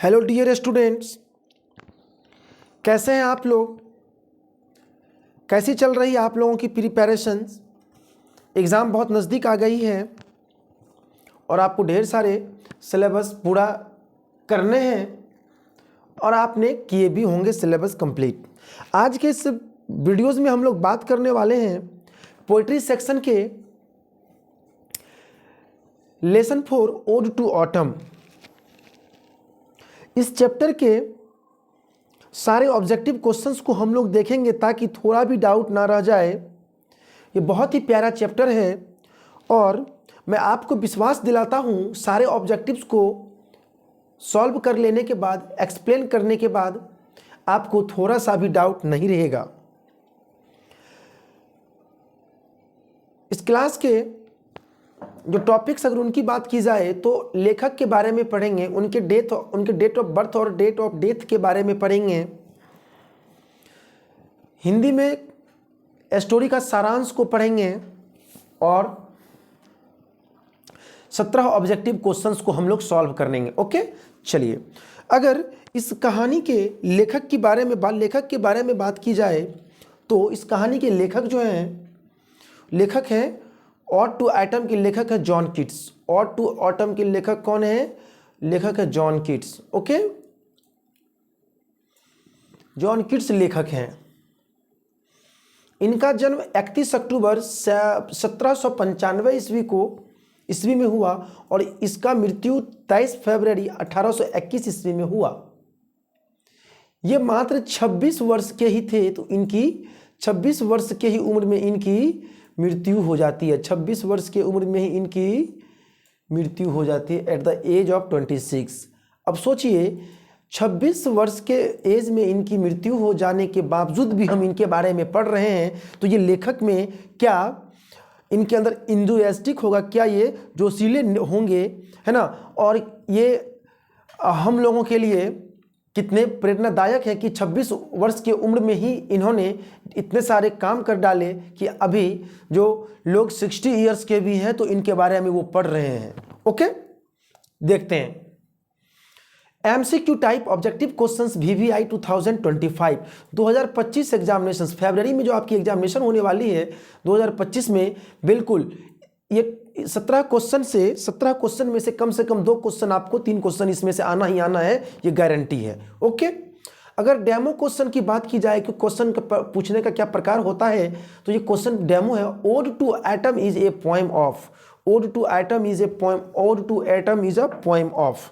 Hello dear students, कैसे हैं आप लोग। कैसी चल रही है आप लोगों की प्रिपरेशंस। एग्ज़ाम बहुत नज़दीक आ गई है और आपको ढेर सारे सिलेबस पूरा करने हैं और आपने किए भी होंगे सिलेबस कंप्लीट। आज के इस वीडियोस में हम लोग बात करने वाले हैं पोइट्री सेक्शन के लेसन 4 ओड टू ऑटम। इस चैप्टर के सारे ऑब्जेक्टिव क्वेश्चंस को हम लोग देखेंगे ताकि थोड़ा भी डाउट ना रह जाए। ये बहुत ही प्यारा चैप्टर है और मैं आपको विश्वास दिलाता हूँ सारे ऑब्जेक्टिव्स को सॉल्व कर लेने के बाद, एक्सप्लेन करने के बाद आपको थोड़ा सा भी डाउट नहीं रहेगा। इस क्लास के जो टॉपिक्स अगर उनकी बात की जाए तो लेखक के बारे में पढ़ेंगे, उनके डेट ऑफ बर्थ और डेट ऑफ डेथ के बारे में पढ़ेंगे। हिंदी में स्टोरी का सारांश को पढ़ेंगे और 17 ऑब्जेक्टिव क्वेश्चंस को हम लोग सॉल्व करेंगे। ओके, चलिए अगर इस कहानी के लेखक के बारे में बात की जाए तो इस कहानी के लेखक जो हैं, लेखक हैं ऑड टू ऑटम के लेखक है John Keats. Ode to autumn के लेखक कौन है? लेखक है John Keats. Okay, John Keats लेखक हैं। इनका जन्म 31 अक्टूबर 1795 ईस्वी में हुआ और इसका मृत्यु 23 फरवरी 1821 ईस्वी में हुआ। ये मात्र 26 वर्ष के ही थे तो इनकी 26 वर्ष के ही उम्र में इनकी मृत्यु हो जाती है। 26 वर्ष की उम्र में ही इनकी मृत्यु हो जाती है एट द एज ऑफ 26। अब सोचिए 26 वर्ष के एज में इनकी मृत्यु हो जाने के बावजूद भी हम इनके बारे में पढ़ रहे हैं तो ये लेखक में क्या इनके अंदर इंथुसियास्टिक होगा, क्या ये जोशीले होंगे, है ना। और ये हम लोगों के लिए कितने प्रेरणादायक है कि 26 वर्ष की उम्र में ही इन्होंने इतने सारे काम कर डाले कि अभी जो लोग 60 इयर्स के भी हैं तो इनके बारे में वो पढ़ रहे हैं। ओके, देखते हैं MCQ type objective questions VVI 2025 examination फरवरी में जो आपकी एग्जामिनेशन होने वाली है 2025 में, बिल्कुल ये 17 क्वेश्चन में से कम 2 क्वेश्चन आपको, 3 क्वेश्चन इसमें से आना ही आना है, ये गारंटी है। ओके, अगर डेमो क्वेश्चन की बात की जाए कि क्वेश्चन पूछने का क्या प्रकार होता है तो ये क्वेश्चन डेमो है। Ode to autumn is a poem of. Ode to autumn is a poem. Ode to autumn is a poem of.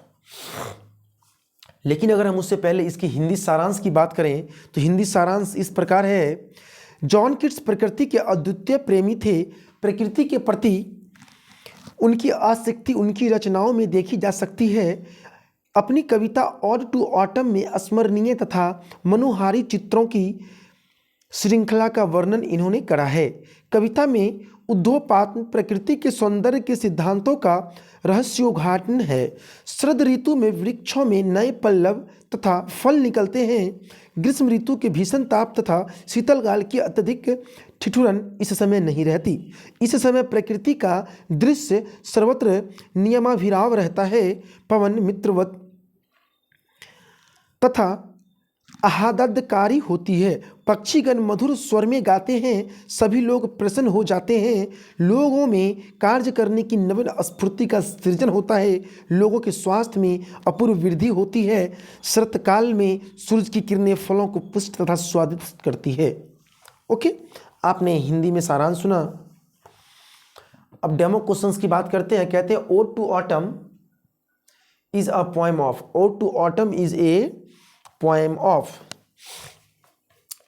लेकिन अगर हम उससे पहले इसकी हिंदी सारांश की बात करें तो हिंदी सारांश इस प्रकार है। जॉन कीट्स प्रकृति के अद्वितीय प्रेमी थे। प्रकृति के प्रति उनकी आसक्ति उनकी रचनाओं में देखी जा सकती है। अपनी कविता ऑड टू ऑटम में स्मरणीय तथा मनोहारी चित्रों की श्रृंखला का वर्णन इन्होंने करा है। कविता में उद्योपात प्रकृति के सौंदर्य के सिद्धांतों का रहस्योद्घाटन है। शरद ऋतु में वृक्षों में नए पल्लव तथा फल निकलते हैं। ग्रीष्म ऋतु के भीषण ताप तथा शीतलकाल की अत्यधिक ठिठुरन इस समय नहीं रहती। इस समय प्रकृति का दृश्य सर्वत्र नियमाभिराम रहता है। पवन मित्रवत तथा आह्लादकारी होती है। पक्षीगण मधुर स्वर में गाते हैं। सभी लोग प्रसन्न हो जाते हैं। लोगों में कार्य करने की नवीन स्फूर्ति का सृजन होता है। लोगों के स्वास्थ्य में अपूर्व वृद्धि होती है। शरतकाल में सूरज की किरणें फलों को पुष्ट तथा स्वादिष्ट करती है। ओके, आपने हिंदी में सारांश सुना। अब डेमो क्वेश्चंस की बात करते हैं। कहते हैं ode to autumn is a poem of. Ode to autumn is a poem of.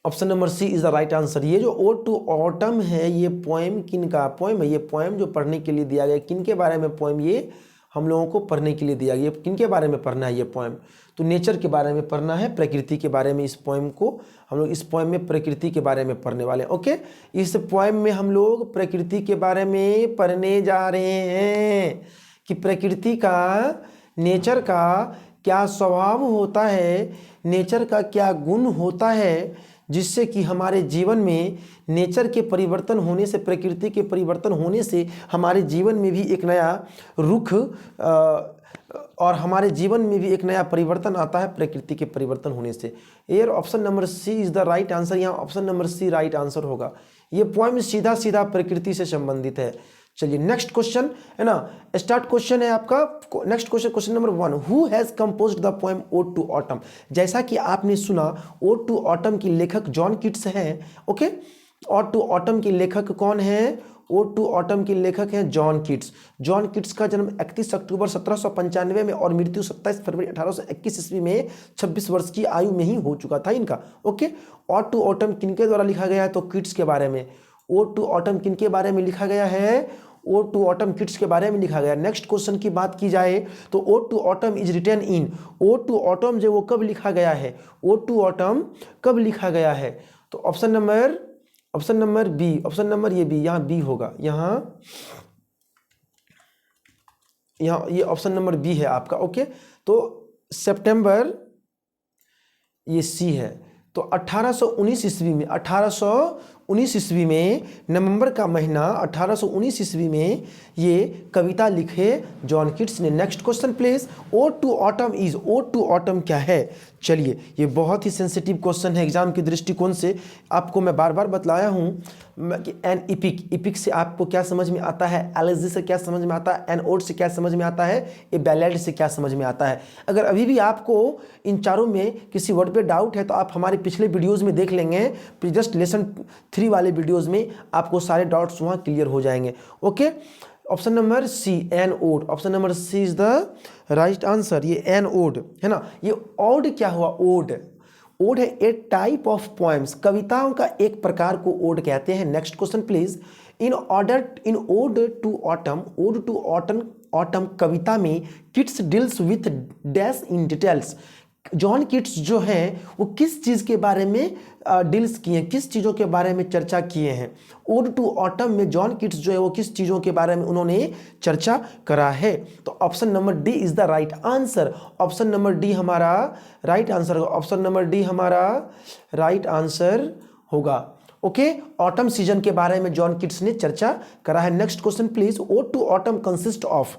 Option number C is the right answer. ये जो ओड टू ऑटम है ये पोएम किन का पोएम है? ये पोएम जो पढ़ने के लिए दिया गया, किन के बारे में पोएम? ये हम लोगों को पढ़ने के लिए दिया गया। किन के बारे में पढ़ना है ये पोएम? तो नेचर के बारे में पढ़ना है, प्रकृति के बारे में। इस पोएम को हम लोग, इस पोएम में प्रकृति के बारे में पढ़ने वाले हैं। ओके, इस पोएम में हम लोग प्रकृति के बारे में पढ़ने जा रहे हैं कि प्रकृति का, नेचर का क्या स्वभाव होता है, नेचर का क्या गुण होता है जिससे कि हमारे जीवन में नेचर के परिवर्तन होने से, प्रकृति के परिवर्तन होने से हमारे जीवन में भी एक नया रुख और हमारे जीवन में भी एक नया परिवर्तन आता है प्रकृति के परिवर्तन होने से। Here option number C is the right answer. यहाँ option number C right answer होगा। ये पोएम सीधा सीधा प्रकृति से संबंधित है। चलिए नेक्स्ट क्वेश्चन है ना, स्टार्ट क्वेश्चन है आपका। Next question, question number 1, who has composed the poem ode to autumn. जैसा कि आपने सुना, ओड टू ऑटम की लेखक जॉन कीट्स हैं। ओके, ओड टू ऑटम की लेखक कौन है? ओड टू ऑटम के लेखक हैं जॉन कीट्स। जॉन कीट्स का जन्म 31 अक्टूबर 1795 में और मृत्यु 27 फरवरी 1821 ईस्वी में 26 वर्ष की आयु में ही हो चुका था इनका। ओके, ओड टू ऑटम किनके द्वारा लिखा गया है? तो कीट्स के बारे में। ओड टू ऑटम किनके बारे में लिखा गया है? ओड टू ऑटम कीट्स के बारे में लिखा गया। नेक्स्ट क्वेश्चन की बात की जाए तो ode to autumn is written in, ode to autumn जो वो कब लिखा गया है? ओड टू ऑटम कब लिखा गया है? तो option number B, option number ये बी, यहाँ बी होगा, यहाँ ये ऑप्शन नंबर बी है आपका। ओके, तो सितंबर, ये सी है। तो 1819 ईस्वी में, 1819 ईस्वी में नवंबर का महीना 1819 ईस्वी में ये कविता लिखे जॉन कीट्स ने। Next question please, ode to autumn is, ode to autumn क्या है? चलिए, ये बहुत ही सेंसिटिव क्वेश्चन है एग्जाम के दृष्टिकोण से। आपको मैं बार बार बतलाया हूँ कि एन इपिक, इपिक से आपको क्या समझ में आता है, एलेजी से क्या समझ में आता है, एन ओड से क्या समझ में आता है, ए बैलेड से क्या समझ में आता है। अगर अभी भी आपको इन चारों में किसी वर्ड पे डाउट है तो आप हमारे पिछले वीडियोज़ में देख लेंगे। जस्ट लेसन 3 वाले वीडियोज़ में आपको सारे डाउट्स वहाँ क्लियर हो जाएंगे। Okay, option number C, an ode, option number C is the right answer. ये एन ओड है ना। ये ओड क्या हुआ? ओड, ओड है ए टाइप ऑफ पोएम्स, कविताओं का एक प्रकार को ओड कहते हैं। Next question please, in ode to autumn, ode to autumn कविता में Keats deals with dash in details. John Keats जो हैं वो किस चीज़ के बारे में डील्स किए हैं, किस चीज़ों के बारे में चर्चा किए हैं? ओड टू ऑटम में जॉन कीट्स जो है वो किस चीज़ों के बारे में उन्होंने चर्चा करा है? तो option number D is the right answer. Option number D हमारा राइट आंसर होगा। ऑप्शन नंबर डी हमारा राइट आंसर होगा। ओके, ऑटम सीजन के बारे में जॉन कीट्स ने चर्चा करा है। Next question please, ode to autumn consist of,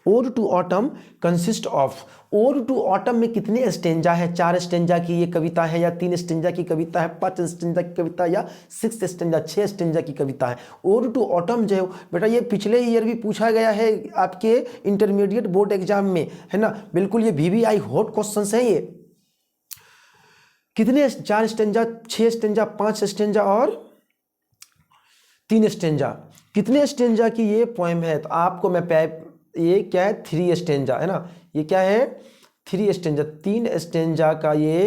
ode to autumn consist of, ode to autumn में कितने स्टेंजा है? 4 स्टेंजा की ये कविता है या 3 स्टेंजा की कविता है, 5 स्टेंजा की कविता या 6 स्टेंजा, 6 स्टेंजा की कविता है? ओड टू ऑटम जो है बेटा ये पिछले ईयर भी पूछा गया है आपके इंटरमीडिएट बोर्ड एग्जाम में, है ना। बिल्कुल ये VVI हॉट क्वेश्चन है ये। कितने? 4 स्टेंजा, 6 स्टेंजा, 5 स्टेंजा और 3 स्टेंजा। कितने स्टेंजा की ये पोएम है? तो आपको मैं ये क्या है? 3 स्टेंजा है ना। ये क्या है? 3 स्टेंजा, 3 स्टेंजा का ये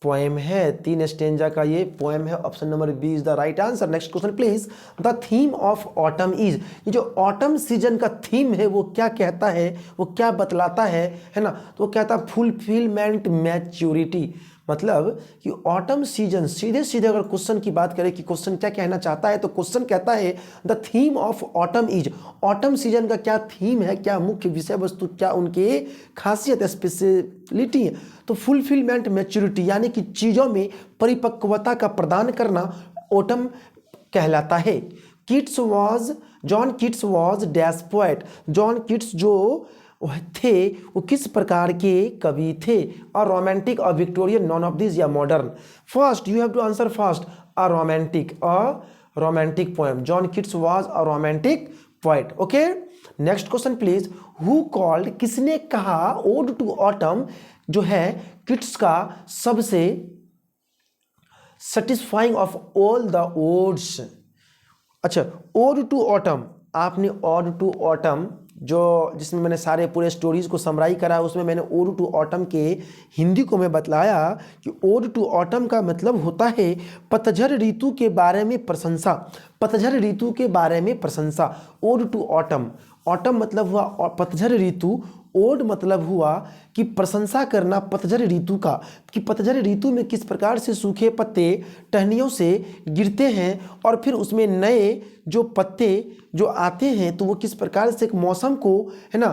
पोएम है, 3 स्टेंजा का ये पोएम है। Option number B is the right answer. Next question please, the theme of autumn is, ये जो ऑटम सीजन का थीम है वो क्या कहता है, वो क्या बतलाता है ना? तो वो कहता है फुलफिलमेंट मैच्योरिटी। मतलब कि ऑटम सीजन, सीधे सीधे अगर क्वेश्चन की बात करें कि क्वेश्चन क्या कहना चाहता है, तो क्वेश्चन कहता है the theme of autumn is, autumn season का क्या थीम है, क्या मुख्य विषय वस्तु, क्या उनकी खासियत, स्पेशलिटी है? तो फुलफिलमेंट मैच्योरिटी, यानी कि चीज़ों में परिपक्वता का प्रदान करना ऑटम कहलाता है। John Keats was dash poet, John Keats जो थे वो किस प्रकार के कवि थे? और रोमांटिक और विक्टोरियन, नॉन ऑफ दिस या modern? First you have to answer first, a romantic poem. John Keats was a romantic poet. Okay, next question please, who called, किसने कहा ओड टू ऑटम जो है कीट्स का सबसे satisfying of all the odds? अच्छा, odd to autumn, आपने odd to autumn जो जिसमें मैंने सारे पूरे स्टोरीज को समराई करा, उसमें मैंने ओड टू ऑटम के हिंदी को मैं बतलाया कि ओड टू ऑटम का मतलब होता है पतझड़ ऋतु के बारे में प्रशंसा, पतझड़ ऋतु के बारे में प्रशंसा। ओड टू ऑटम, ऑटम मतलब हुआ पतझड़ ऋतु, ओड मतलब हुआ कि प्रशंसा करना पतझड़ ऋतु का, कि पतझड़ ऋतु में किस प्रकार से सूखे पत्ते टहनियों से गिरते हैं और फिर उसमें नए जो पत्ते जो आते हैं, तो वो किस प्रकार से एक मौसम को, है ना,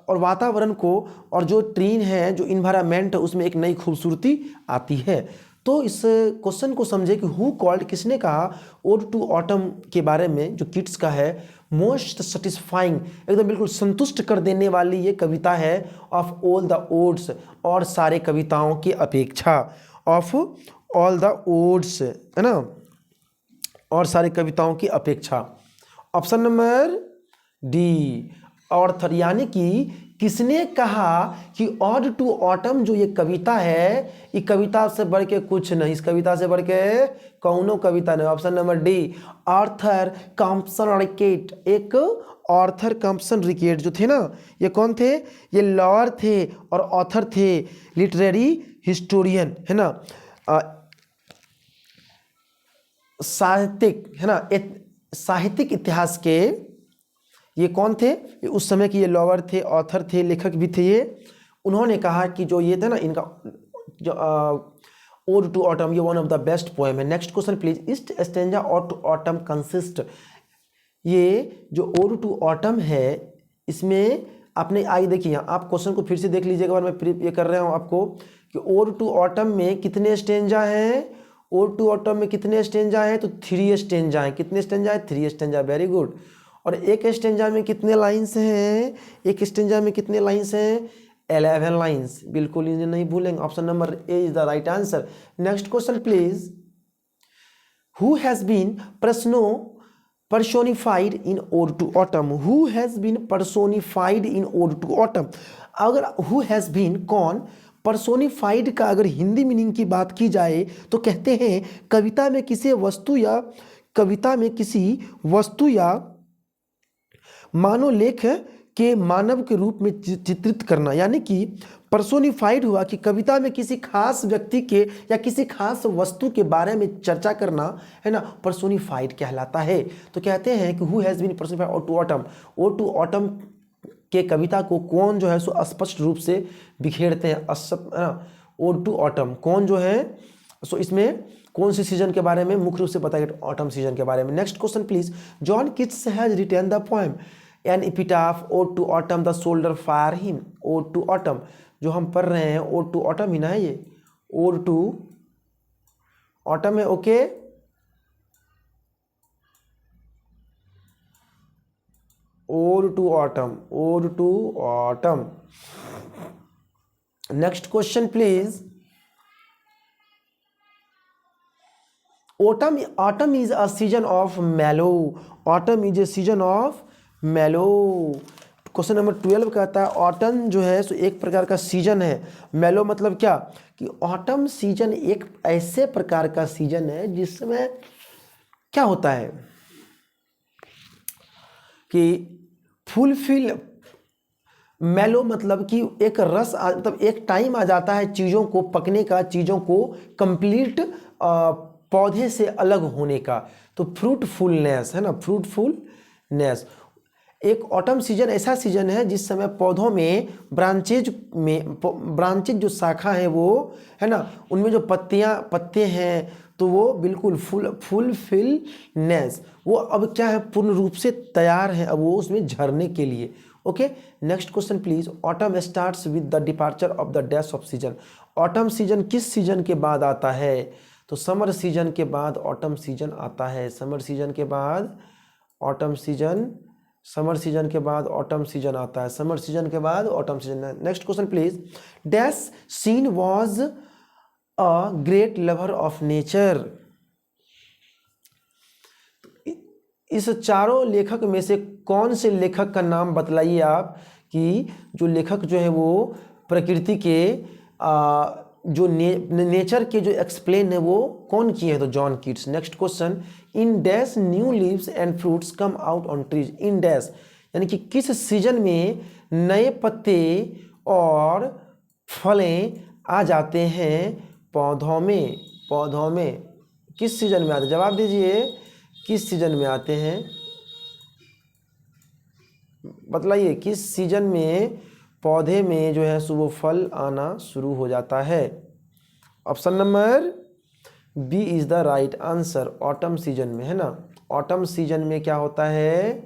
और वातावरण को, और जो ट्रीन है, जो इन्वायरमेंट है, उसमें एक नई खूबसूरती आती है। तो इस क्वेश्चन को समझे कि हु कॉल्ड, किसने कहा ओड टू ऑटम के बारे में, जो किट्स का है, मोस्ट सेटिस्फाइंग, एकदम बिल्कुल संतुष्ट कर देने वाली ये कविता है ऑफ ऑल द ओड्स, और सारे कविताओं की अपेक्षा, ऑफ ऑल द ओड्स, है ना, और सारे कविताओं की अपेक्षा। ऑप्शन नंबर डी, ऑर्थर, यानी कि किसने कहा कि ऑड टू ऑटम जो ये कविता है, ये कविता से बढ़ के कुछ नहीं, इस कविता से बढ़ के कौनो कविता नहीं। Option number D, Arthur Compton Rickett. एक आर्थर कॉम्पसन रिकेट जो थे ना, ये कौन थे? ये लॉयर थे और ऑथर थे, लिटरेरी हिस्टोरियन, है ना, साहित्यिक, है ना, साहित्यिक इतिहास के ये कौन थे? उस समय के ये लॉयर थे, ऑथर थे, लेखक भी थे ये। उन्होंने कहा कि जो ये थे ना, इनका जो ओड टू ऑटम, ये one of the best poem है। Next question please, each stanza ode to autumn consist. ये जो ओड टू ऑटम है, इसमें आपने आगे देखिए, यहाँ आप क्वेश्चन को फिर से देख लीजिएगा, मैं ये कर रहा हूँ आपको कि ओड टू ऑटम में कितने स्टेंजा हैं। ओड टू ऑटम में कितने स्टेंजा हैं? तो 3 स्टेंजा हैं। कितने स्टेंजा है? 3 स्टेंजा, वेरी गुड। और एक स्टेंजा में कितने लाइन्स हैं? एक स्टेंजा में कितने लाइन्स हैं? 11 लाइन्स, बिल्कुल इन्हें नहीं भूलेंगे। Option number A is the right answer. Next question please, who has been personified in ode to autumn? Who has been personified in ode to autumn? अगर who has been कौन, personified का अगर Hindi meaning की बात की जाए तो कहते हैं कविता में किसी वस्तु या मानव लेख के मानव के रूप में चित्रित करना। यानी कि पर्सोनिफाइड हुआ कि कविता में किसी खास व्यक्ति के या किसी खास वस्तु के बारे में चर्चा करना, है ना, पर्सोनिफाइड कहलाता है। तो कहते हैं कि who has been personified ode to autumn. Ode to autumn के कविता को कौन जो है सो स्पष्ट रूप से बिखेरते हैं। ओड टू ऑटम कौन जो है सो इसमें कौन से सीजन के बारे में मुख्य रूप से बताइए? ऑटम सीजन के बारे में। Next question please, John Keats has written the poem an epitaph ode to autumn the shoulder fire him. Ode to autumn जो हम पढ़ रहे हैं, ओड टू ऑटम ही ना है ये, ओड टू ऑटम है, okay. Ode to autumn, ode to autumn. Next question please, autumn is a season of mellow. Autumn is a season of mellow. Question number 12 कहता है ऑटम जो है सो एक प्रकार का सीजन है। मेलो मतलब क्या? कि ऑटम सीजन एक ऐसे प्रकार का सीजन है जिसमें क्या होता है कि फुलफिल, मेलो मतलब कि एक रस मतलब एक टाइम आ जाता है चीज़ों को पकने का, चीज़ों को कंप्लीट पौधे से अलग होने का। तो फ्रूटफुलनेस, है ना, फ्रूटफुलनेस। एक ऑटम सीजन ऐसा सीजन है जिस समय पौधों में ब्रांचेज जो शाखा है वो, है ना, उनमें जो पत्ते हैं तो वो बिल्कुल फुलफिलनेस, वो अब क्या है, पूर्ण रूप से तैयार है अब वो उसमें झरने के लिए। Okay, next question please, autumn starts with the departure of the dash off season. Autumn season किस सीजन के बाद आता है? तो समर सीजन के बाद ऑटम सीजन आता है। समर सीजन के बाद ऑटम सीजन, समर सीजन के बाद ऑटम सीजन आता है, समर सीजन के बाद autumn season. Next question please, dash seen was a great lover of nature. इस चारों लेखक में से कौन से लेखक का नाम बतलाइए आप कि जो लेखक जो है वो प्रकृति के जो नेचर के जो एक्सप्लेन है वो कौन किए हैं? तो John Keats. Next question, in dash new leaves and fruits come out on trees. In dash यानी कि किस सीजन में नए पत्ते और फलें आ जाते हैं पौधों में? पौधों में किस सीजन में आते हैं? जवाब दीजिए, किस सीजन में आते हैं? बतलाइए किस सीजन में पौधे में जो है सो वो फल आना शुरू हो जाता है? Option number B is the right answer, autumn season में, है ना। ऑटम सीजन में क्या होता है?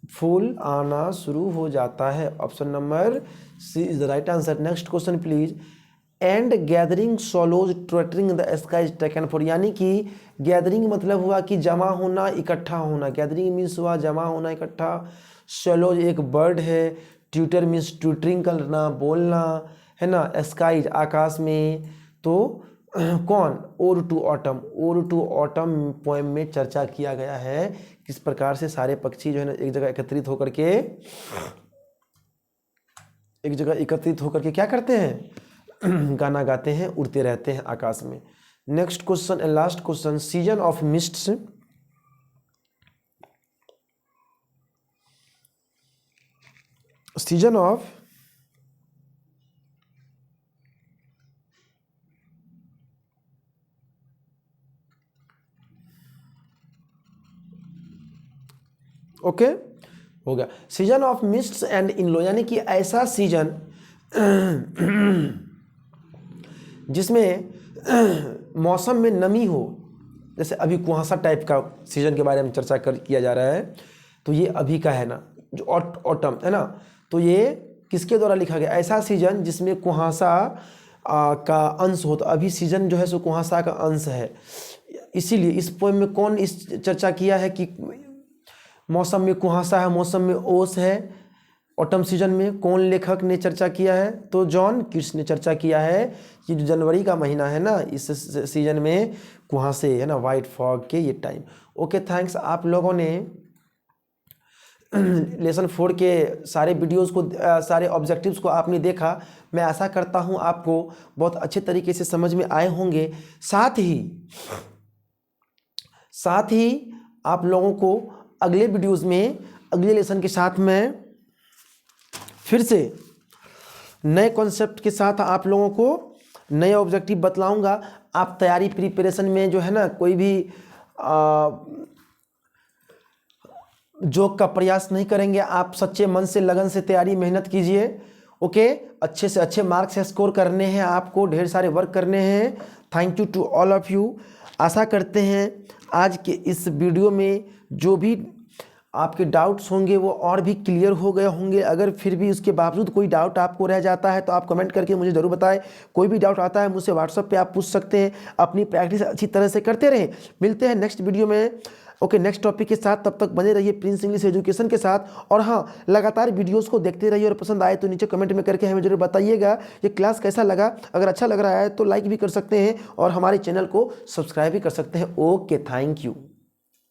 फूल आना शुरू हो जाता है। Option number C is the right answer. Next question please, and gathering swallows twittering in the sky is taken for, यानी कि गैदरिंग मतलब हुआ कि जमा होना, इकट्ठा होना। गैदरिंग मीन्स हुआ जमा होना, इकट्ठा। सोलोज एक बर्ड है। ट्विटर मीन्स ट्विटरिंग करना, बोलना, है ना। स्काई आकाश में। तो कौन, ode to autumn, ode to autumn poem में चर्चा किया गया है किस प्रकार से सारे पक्षी जो है ना एक जगह एकत्रित होकर के क्या करते हैं, गाना गाते हैं, उड़ते रहते हैं आकाश में। Next question and last question, season of mists. Season of okay हो गया। सीजन ऑफ मिस्ट्स एंड इनलो, यानी कि ऐसा सीजन जिसमें मौसम में नमी हो, जैसे अभी कुहासा टाइप का सीजन के बारे में चर्चा किया जा रहा है। तो ये अभी का है ना, जो ऑटम है ना, तो ये किसके द्वारा लिखा गया, ऐसा सीजन जिसमें कुहासा का अंश हो। तो अभी सीजन जो है सो कुहासा का अंश है। इसीलिए इस पोएम में कौन इस चर्चा किया है कि मौसम में कुहासा है, मौसम में ओस है। ऑटम सीजन में कौन लेखक ने चर्चा किया है, तो जॉन कीट्स ने चर्चा किया है कि जो जनवरी का महीना है ना, इस सीजन में कुहासे है ना, वाइट फॉग के ये टाइम। Okay thanks. आप लोगों ने लेसन 4 के सारे वीडियोस को, सारे ऑब्जेक्टिव्स को आपने देखा। मैं आशा करता हूँ आपको बहुत अच्छे तरीके से समझ में आए होंगे। साथ ही आप लोगों को अगले वीडियोस में, अगले लेसन के साथ मैं फिर से नए कॉन्सेप्ट के साथ आप लोगों को नए ऑब्जेक्टिव बतलाऊंगा। आप तैयारी प्रिपरेशन में जो है ना कोई भी जोक का प्रयास नहीं करेंगे। आप सच्चे मन से, लगन से तैयारी, मेहनत कीजिए। ओके, अच्छे से अच्छे मार्क्स स्कोर करने हैं आपको, ढेर सारे वर्क करने हैं। Thank you to all of you. आशा करते हैं आज के इस वीडियो में जो भी आपके डाउट्स होंगे वो और भी क्लियर हो गए होंगे। अगर फिर भी उसके बावजूद कोई डाउट आपको रह जाता है तो आप कमेंट करके मुझे ज़रूर बताएं। कोई भी डाउट आता है मुझसे व्हाट्सएप पे आप पूछ सकते हैं। अपनी प्रैक्टिस अच्छी तरह से करते रहें। मिलते हैं नेक्स्ट वीडियो में ओके, नेक्स्ट टॉपिक के साथ। तब तक बने रहिए प्रिंस इंग्लिश एजुकेशन के साथ। और हाँ, लगातार वीडियोस को देखते रहिए और पसंद आए तो नीचे कमेंट में करके हमें जरूर बताइएगा ये क्लास कैसा लगा। अगर अच्छा लग रहा है तो लाइक भी कर सकते हैं और हमारे चैनल को सब्सक्राइब भी कर सकते हैं। Okay, thank you.